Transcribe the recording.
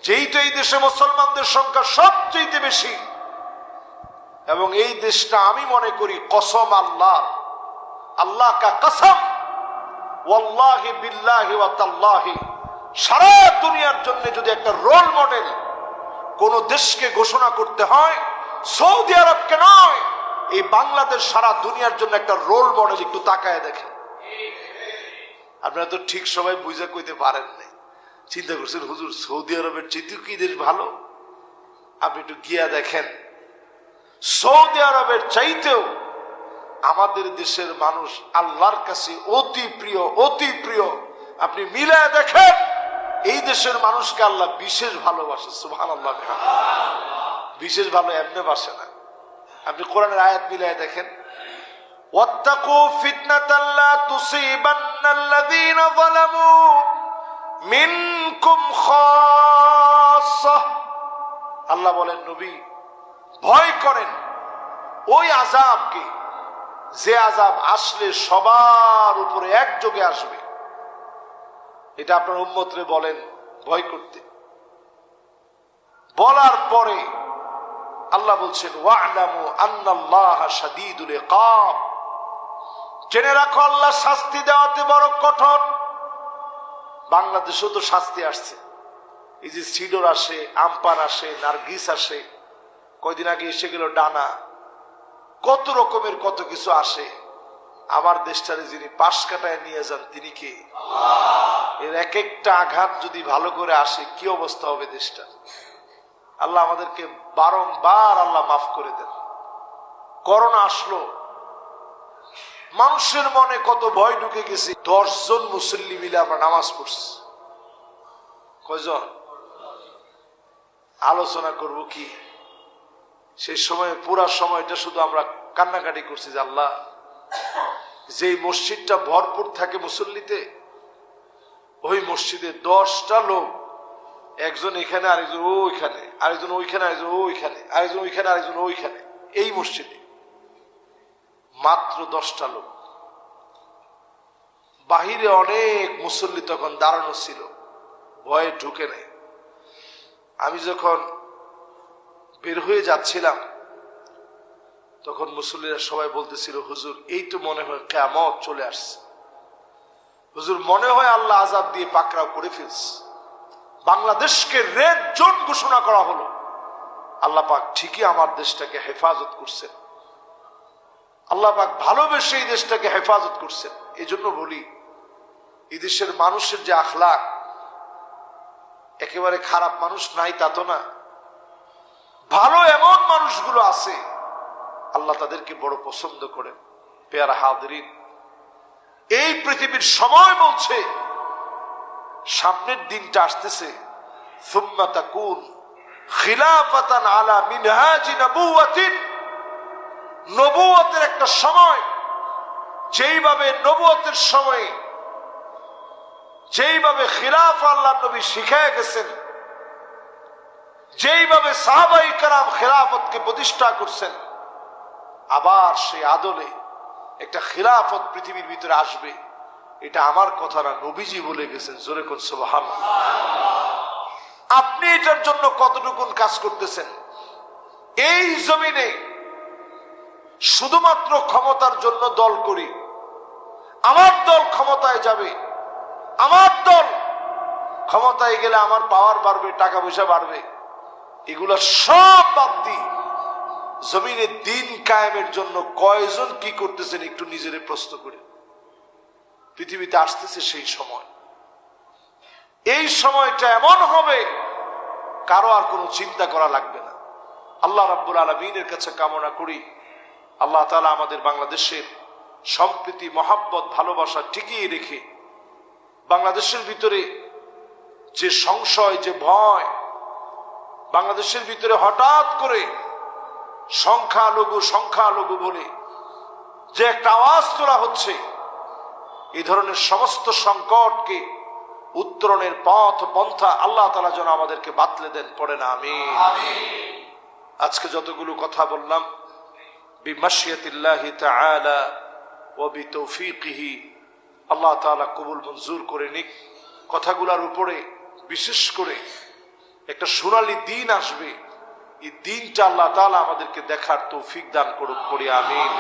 যেই তো এই দেশে মুসলমানদের সংখ্যা সবচেয়ে বেশি, এবং এই দেশটা আমি মনে করি কসম আল্লাহ, আল্লাহ কা কসম, ওয়াল্লাহি বিল্লাহি ওয়া তাল্লাহি, সারা দুনিয়ার জন্য যদি একটা রোল মডেল কোন দেশকে ঘোষণা করতে হয়, সৌদি আরবকে নয়, এই বাংলাদেশ সারা দুনিয়ার জন্য একটা রোল মডেল। একটু তাকায় দেখেন। আপনারা তো ঠিক সবাই বুঝে কইতে পারেন নাই, চিন্তা করছেন হুজুর সৌদি আরবের চেয়ে কি দেশ ভালো? আপনি একটু গিয়া দেখেন, সৌদি আরবের চাইতেও আমাদের দেশের মানুষ আল্লাহর কাছে অতি প্রিয়, অতি প্রিয়। আপনি মিলায় দেখেন, এই দেশের মানুষকে আল্লাহ বিশেষ ভালোবাসে। সুবহানাল্লাহ, বিশেষ ভালো এমনি বাসে না। আপনি কোরআনের আয়াত মিলায় দেখেন, ওয়াত্তাকু ফিতনাতান লা তুসিবান্নাল্লাযীনা যালামু মিনকুম খাসসাহ। আল্লাহ বলেন, নবী ভয় করেন ওই আযাবকে, যে আযাব আসলে সবার উপরে একযোগে আসবে। এটা আপনার উম্মতরে বলেন ভয় করতে। বলার পরে আল্লাহ বলছেন, ওয়া'লামু আন্নাল্লাহা শাদীদুল ইকাব, জেনে রাখো আল্লাহ শাস্তি দেওয়াতে বড় কঠোর। বাংলাদেশেও তো শাস্তি আসছে, এই যে সিডর আসে, আমপান আসে, নার্গিস আসে, কয়দিন আগে এসে গেল ডানা, কত রকমের কত কিছু আসে। আমার দেশটারে যিনি পাশ কাটায় নিয়ে যান তিনি কে? এর এক একটা আঘাত যদি ভালো করে আসে কি অবস্থা হবে দেশটা। আল্লাহ আমাদেরকে বারংবার আল্লাহ মাফ করে দেন। করোনা আসলো, মানুষের মনে কত ভয় ঢুকে গেছে। 10 জন মুসল্লি মিলে আমরা নামাজ পড়ছি। কয়জন? আলোচনা করব কি সেই সময়, পুরা সময়টা শুধু আমরা কান্নাকাটি করছি যে আল্লাহ, যে মসজিদটা ভরপুর থাকে মুসল্লিতে, ওই মসজিদে 10টা লোক, একজন এখানে, আরেকজন ওইখানে, আরেকজন ওইখানে, আরেকজন ওইখানে, আরেকজন ওইখানে, আরেকজন ওইখানে, এই মসজিদে মাত্র 10টা লোক। বাহিরে অনেক মুসল্লি তখন দাঁড়ানো ছিল, ভয়ে ঢুকে নেই। আমি যখন বের হয়ে যাচ্ছিলাম তখন মুসল্লিরা সবাই বলতেছিল, হুজুর এই তো মনে হয় কিয়ামত চলে আসছে, হুজুর মনে হয় আল্লাহ আযাব দিয়ে পাকড়াও করে ফেলছে, বাংলাদেশকে রেড জোন ঘোষণা করা হলো। আল্লাহ পাক ঠিকই আমার দেশটাকে হেফাজত করছেন, আল্লাহ পাক ভালোবেসে এই দেশটাকে হেফাজত করছেন। এই জন্য বলি, এই দেশের মানুষের যে আখলাক, একেবারে খারাপ মানুষ নাই তা তো না, ভালো এমন মানুষগুলো আছে, আল্লাহ তাদেরকে বড় পছন্দ করেন। পেয়ারা হাদিরিন, এই পৃথিবীর সময় বলছে সামনের দিনটা আসতেছে, সুম্মা তাকুন খিলাফাতান আলা মিনহাজি নবুওয়াতিন, নবুয়তের একটা সময়, যেইভাবে নবুয়তের সময় যেইভাবে খিলাফা আল্লাহর নবী শিখায় গেছেন, যেইভাবে সাহাবায়ে কেরাম খিলাফতকে প্রতিষ্ঠা করছেন, আবার সেই আদলে একটা খিলাফত পৃথিবীর ভিতরে আসবে। এটা আমার কথা না, নবীজি বলে গেছেন। জোরে কোন সুবহানাল্লাহ। আপনি এটার জন্য কতটুকুন কাজ করতেছেন? এই জমিনে শুধুমাত্র ক্ষমতার জন্য দল করি, আমার দল ক্ষমতায় যাবে, আমার দল ক্ষমতায় গেলে আমার পাওয়ার বাড়বে, টাকা পয়সা বাড়বে, এগুলা সব বাদ দিই জমিনে দিন কায়েমের জন্য কয়জন কি করতেছেন একটু নিজের প্রশ্ন করে। পৃথিবীতে আসতেছে সেই সময়, এই সময়টা এমন হবে কারো আর কোনো চিন্তা করা লাগবে না। আল্লাহ রাব্বুল আলামিনের কাছে কামনা করি আল্লাহ তাআলা আমাদের বাংলাদেশের সম্প্রীতি, মহাব্বত, ভালোবাসা টিকিয়ে রেখে বাংলাদেশের ভিতরে যে সংশয়, যে ভয়, বাংলাদেশের ভিতরে হঠাৎ করে সংখ্যালঘু সংখ্যালঘু বলে যে একটা আওয়াজ তোলা হচ্ছে, এই ধরনের সমস্ত সংকটকে উত্তরণের পথ পন্থা আল্লাহ তাআলা যেন আমাদেরকে বাতলে দেন। পড়ে না আমিন। আজকে যতগুলো কথা বললাম, বিমাশিয়াতিল্লাহি তাআলা ওয়া বিতৌফিকিহি, আল্লাহ তাআলা কবুল মঞ্জুর করে নিক। কথাগুলোর উপরে বিশেষ করে একটা সোনালী দিন আসবে, এই দিনটা আল্লাহ তাআলা আমাদেরকে দেখার তৌফিক দান করুক, পড়ি আমিন।